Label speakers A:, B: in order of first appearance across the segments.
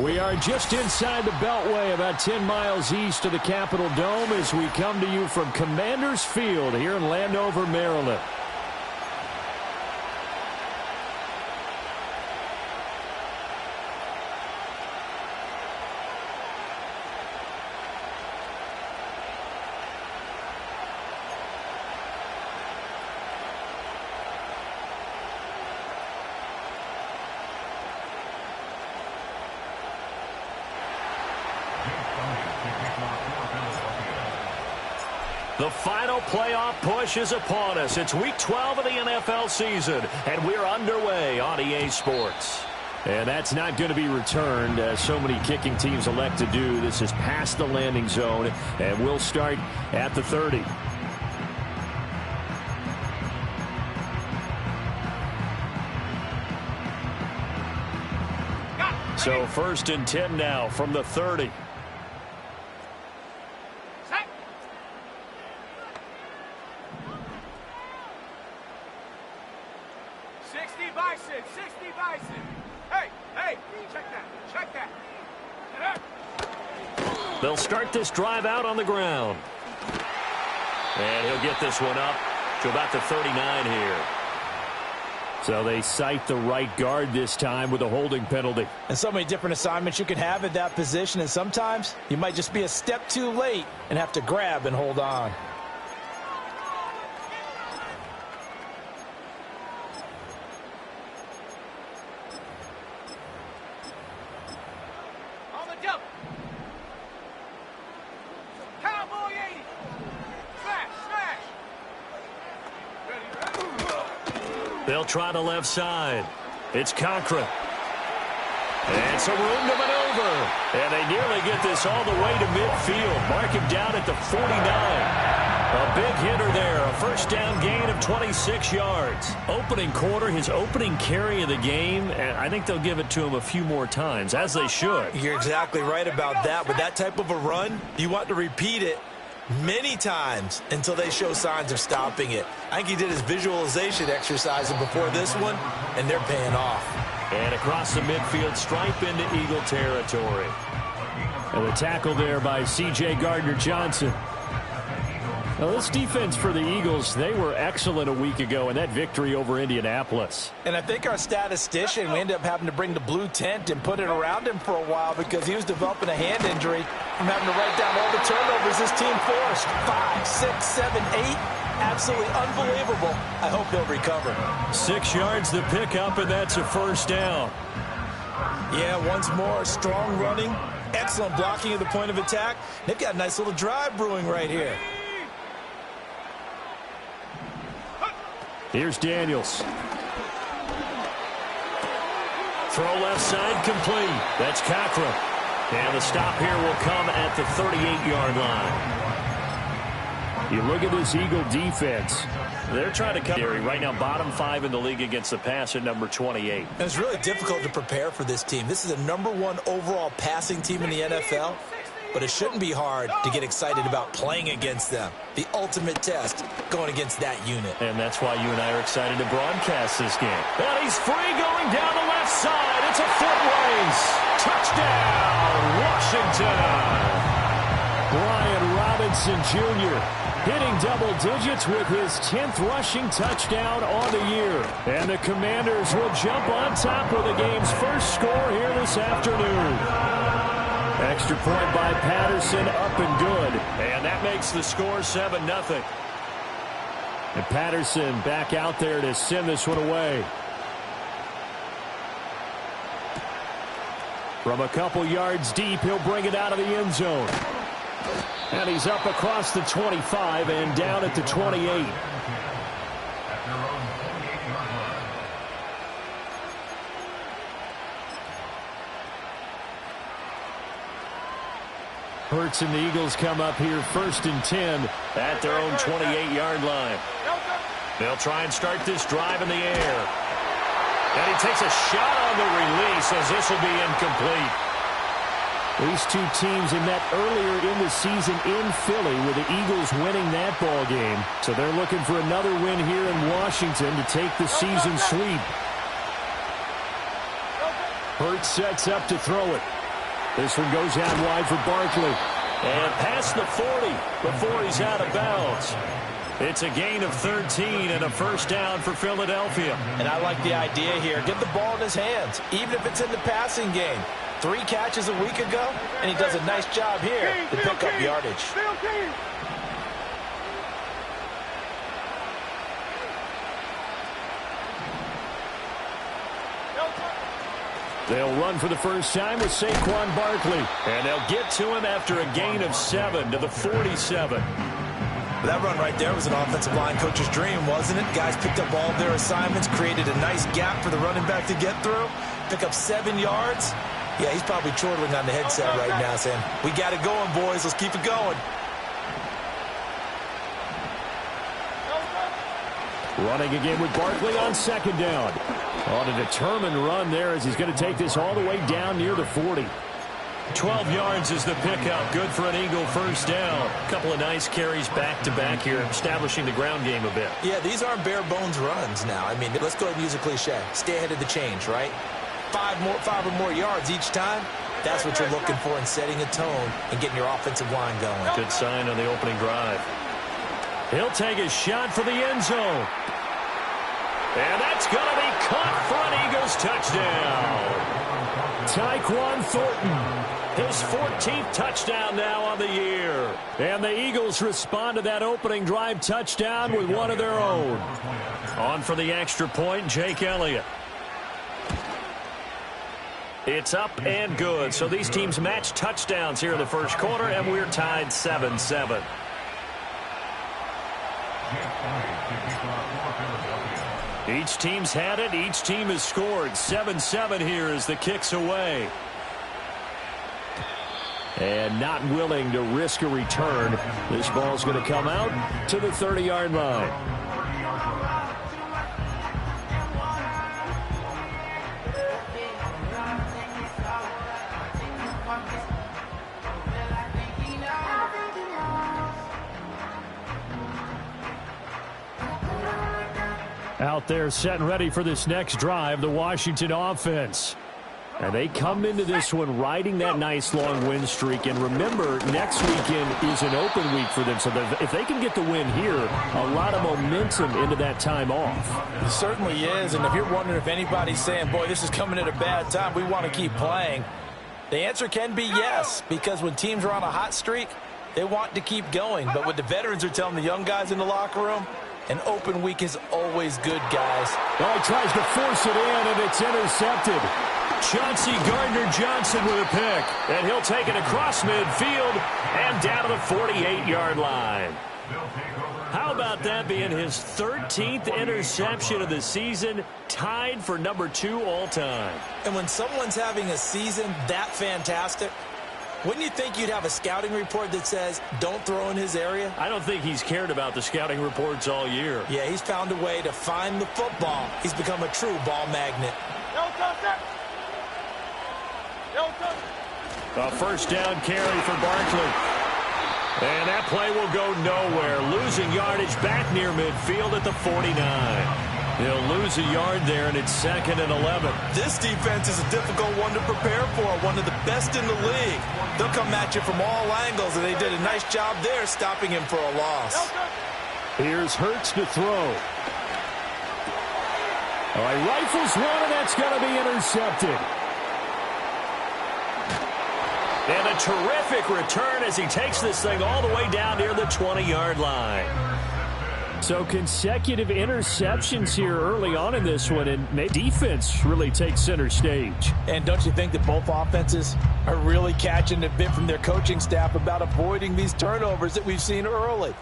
A: We are just inside the Beltway, about 10 miles east of the Capitol Dome, as we come to you from Commanders Field here in Landover, Maryland. The final playoff push is upon us. It's week 12 of the NFL season, and we're underway on EA Sports. And that's not going to be returned, as so many kicking teams elect to do. This is past the landing zone, and we'll start at the 30. So 1st and 10 now from the 30. They'll start this drive out on the ground. And he'll get this one up to about the 39 here. So they cite the right guard this time with a holding penalty.
B: And so many different assignments you can have at that position, and sometimes you might just be a step too late and have to grab and hold on.
A: They'll try the left side. It's Cochran. And some room to maneuver. And they nearly get this all the way to midfield. Mark him down at the 49. A big hitter there. A first down gain of 26 yards. Opening quarter, his opening carry of the game. And I think they'll give it to him a few more times, as they should.
B: You're exactly right about that. With that type of a run, you want to repeat it many times until they show signs of stopping it. I think he did his visualization exercise before this one, and they're paying off.
A: And across the midfield stripe into Eagle territory. And the tackle there by C.J. Gardner-Johnson. Now, this defense for the Eagles, they were excellent a week ago in that victory over Indianapolis.
B: And I think our statistician, we ended up having to bring the blue tent and put it around him for a while because he was developing a hand injury from having to write down all the turnovers this team forced. 5, 6, 7, 8. Absolutely unbelievable. I hope they'll recover.
A: 6 yards to pick up, and that's a first down.
B: Yeah, once more, strong running, excellent blocking at the point of attack. They've got a nice little drive brewing right here.
A: Here's Daniels. Throw left side complete. That's Cochran. And the stop here will come at the 38-yard line. You look at this Eagle defense. They're trying to cut right now, bottom 5 in the league against the pass at number 28.
B: And it's really difficult to prepare for this team. This is a #1 overall passing team in the NFL. But it shouldn't be hard to get excited about playing against them. The ultimate test going against that unit.
A: And that's why you and I are excited to broadcast this game. And he's free going down the left side. It's a foot race. Touchdown, Washington. Brian Robinson Jr. hitting double digits with his 10th rushing touchdown on the year. And the Commanders will jump on top with the game's first score here this afternoon. Extra point by Patterson, up and good. And that makes the score 7-0. And Patterson back out there to send this one away. From a couple yards deep, he'll bring it out of the end zone. And he's up across the 25 and down at the 28. Hurts and the Eagles come up here 1st and 10 at their own 28-yard line. They'll try and start this drive in the air. And he takes a shot on the release as this will be incomplete. These two teams met earlier in the season in Philly with the Eagles winning that ball game. So they're looking for another win here in Washington to take the season sweep. Hurts sets up to throw it. This one goes out wide for Barkley. And past the 40 before he's out of bounds. It's a gain of 13 and a first down for Philadelphia.
B: And I like the idea here. Get the ball in his hands, even if it's in the passing game. 3 catches a week ago, and he does a nice job here to pick up yardage.
A: They'll run for the first time with Saquon Barkley. And they'll get to him after a gain of 7 to the 47.
B: That run right there was an offensive line coach's dream, wasn't it? Guys picked up all of their assignments, created a nice gap for the running back to get through, pick up 7 yards. Yeah, he's probably chortling on the headset right now saying, we got it going, boys. Let's keep it going.
A: Running again with Barkley on second down. On a determined run there as he's going to take this all the way down near the 40. 12 yards is the pickup. Good for an Eagle first down. A couple of nice carries back-to-back here, establishing the ground game a bit.
B: Yeah, these aren't bare-bones runs now. I mean, let's go ahead and use a cliche. Stay ahead of the change, right? 5 or more yards each time. That's what you're looking for in setting a tone and getting your offensive line going.
A: Good sign on the opening drive. He'll take a shot for the end zone. And that's going to be caught for an Eagles touchdown. Tyquan Thornton, his 14th touchdown now on the year. And the Eagles respond to that opening drive touchdown with one of their own. On for the extra point, Jake Elliott. It's up and good. So these teams match touchdowns here in the first quarter, and we're tied 7-7. Each team's had it. Each team has scored. 7-7 here as the kick's away. And not willing to risk a return. This ball's going to come out to the 30-yard line. Out there set and ready for this next drive, the Washington offense. And they come into this one riding that nice long win streak. And remember, next weekend is an open week for them. So if they can get the win here, a lot of momentum into that time off.
B: It certainly is. And if you're wondering if anybody's saying, boy, this is coming at a bad time, we want to keep playing, the answer can be yes. Because when teams are on a hot streak, they want to keep going. But what the veterans are telling the young guys in the locker room, an open week is always good, guys.
A: Oh, he tries to force it in, and it's intercepted. Chauncey Gardner-Johnson with a pick. And he'll take it across midfield and down to the 48-yard line. How about that being his 13th interception of the season, tied for number 2 all time.
B: And when someone's having a season that fantastic, wouldn't you think you'd have a scouting report that says, don't throw in his area?
A: I don't think he's cared about the scouting reports all year.
B: Yeah, he's found a way to find the football. He's become a true ball magnet.
A: A first down carry for Barkley. And that play will go nowhere. Losing yardage back near midfield at the 49. He'll lose a yard there, and it's 2nd and 11.
B: This defense is a difficult one to prepare for, one of the best in the league. They'll come at you from all angles, and they did a nice job there stopping him for a loss.
A: Here's Hurts to throw. All right, rifles one, and that's going to be intercepted. And a terrific return as he takes this thing all the way down near the 20-yard line. So consecutive interceptions here early on in this one, and defense really takes center stage.
B: And don't you think that both offenses are really catching a bit from their coaching staff about avoiding these turnovers that we've seen early?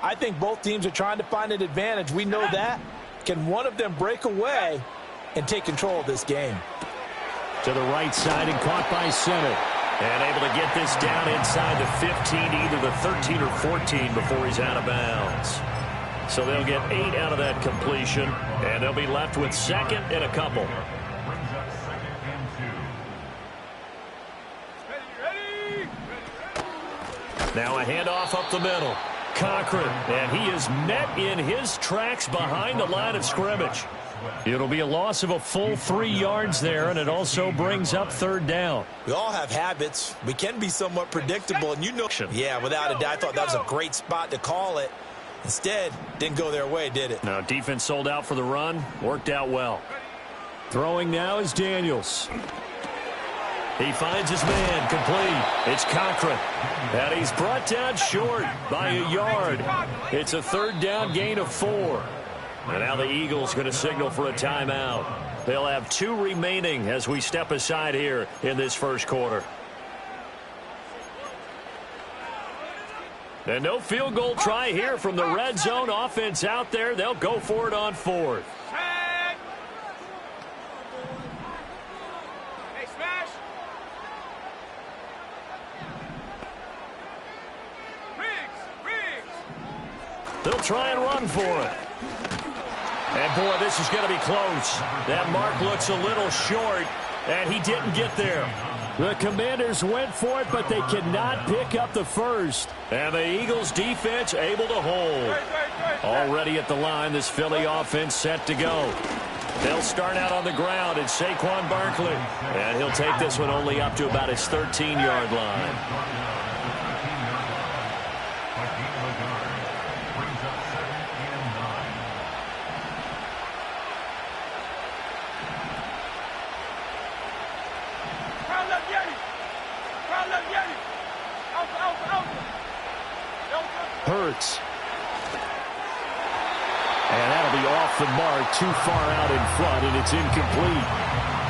B: I think both teams are trying to find an advantage. We know that. Can one of them break away and take control of this game?
A: To the right side and caught by center. And able to get this down inside the 15, either the 13 or 14 before he's out of bounds. So they'll get 8 out of that completion, and they'll be left with 2nd and a couple. Now a handoff up the middle. Cochran, and he is met in his tracks behind the line of scrimmage. It'll be a loss of a full 3 yards there, and it also brings up third down.
B: We all have habits. We can be somewhat predictable, and yeah, without a doubt, I thought that was a great spot to call it. Instead, didn't go their way, did it?
A: No, defense sold out for the run. Worked out well. Throwing now is Daniels. He finds his man, complete. It's Cochran. And he's brought down short by a yard. It's a third down gain of 4. And now the Eagles going to signal for a timeout. They'll have 2 remaining as we step aside here in this first quarter. And no field goal try here from the red zone offense out there. They'll go for it on 4th. They'll try and run for it. And, boy, this is going to be close. That mark looks a little short, and he didn't get there. The Commanders went for it, but they cannot pick up the first. And the Eagles defense able to hold. Already at the line, this Philly offense set to go. They'll start out on the ground. It's Saquon Barkley. And he'll take this one only up to about his 13-yard line. Hurts. And that'll be off the mark, too far out in front, and it's incomplete.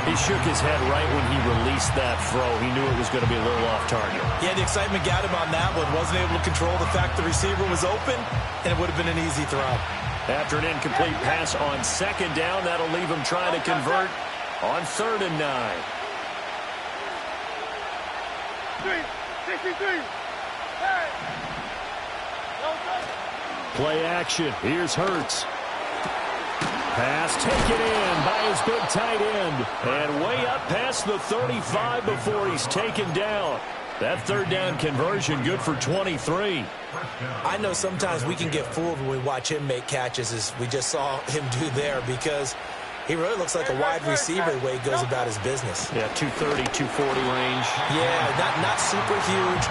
A: He shook his head right when he released that throw. He knew it was going to be a little off target.
B: Yeah, the excitement got him on that one. Wasn't able to control the fact the receiver was open, and it would have been an easy throw.
A: After an incomplete pass on second down, that'll leave him trying to convert on 3rd and 9.
C: 63.
A: Play action. Here's Hurts. Pass taken in by his big tight end. And way up past the 35 before he's taken down. That third down conversion good for 23.
B: I know sometimes we can get fooled when we watch him make catches, as we just saw him do there, because he really looks like a wide receiver the way he goes about his business.
A: Yeah, 230, 240 range.
B: Yeah, not super huge.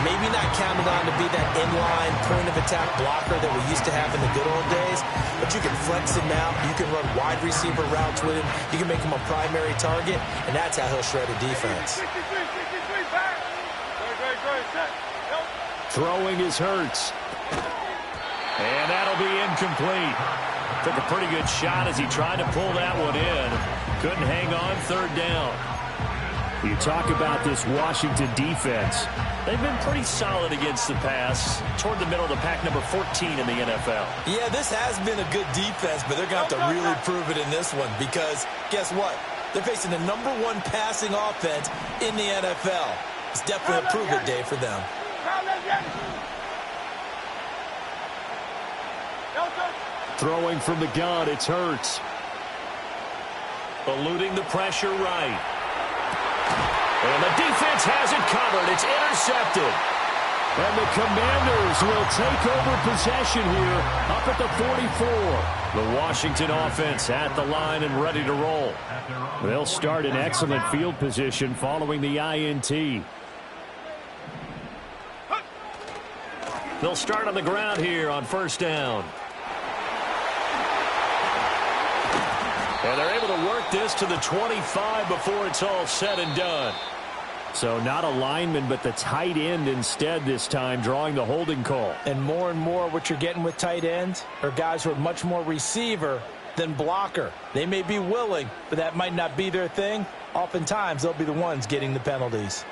B: Maybe not counted on to be that inline point-of-attack blocker that we used to have in the good old days. But you can flex him out. You can run wide receiver routes with him. You can make him a primary target, and that's how he'll shred a defense.
A: Throwing is Hurts. And that'll be incomplete. Took a pretty good shot as he tried to pull that one in. Couldn't hang on, 3rd down. You talk about this Washington defense. They've been pretty solid against the pass. Toward the middle of the pack, number 14 in the NFL.
B: Yeah, this has been a good defense, but they're going to have to really prove it in this one because guess what? They're facing the number 1 passing offense in the NFL. It's definitely a prove-it day for them.
A: Throwing from the gun, it's Hurts. Eluding the pressure right. And the defense has it covered. It's intercepted. And the Commanders will take over possession here up at the 44. The Washington offense at the line and ready to roll. They'll start in excellent field position following the INT. They'll start on the ground here on 1st down. And they're able to work this to the 25 before it's all said and done. So not a lineman, but the tight end instead this time, drawing the holding call.
B: And more what you're getting with tight ends are guys who are much more receiver than blocker. They may be willing, but that might not be their thing. Oftentimes, they'll be the ones getting the penalties.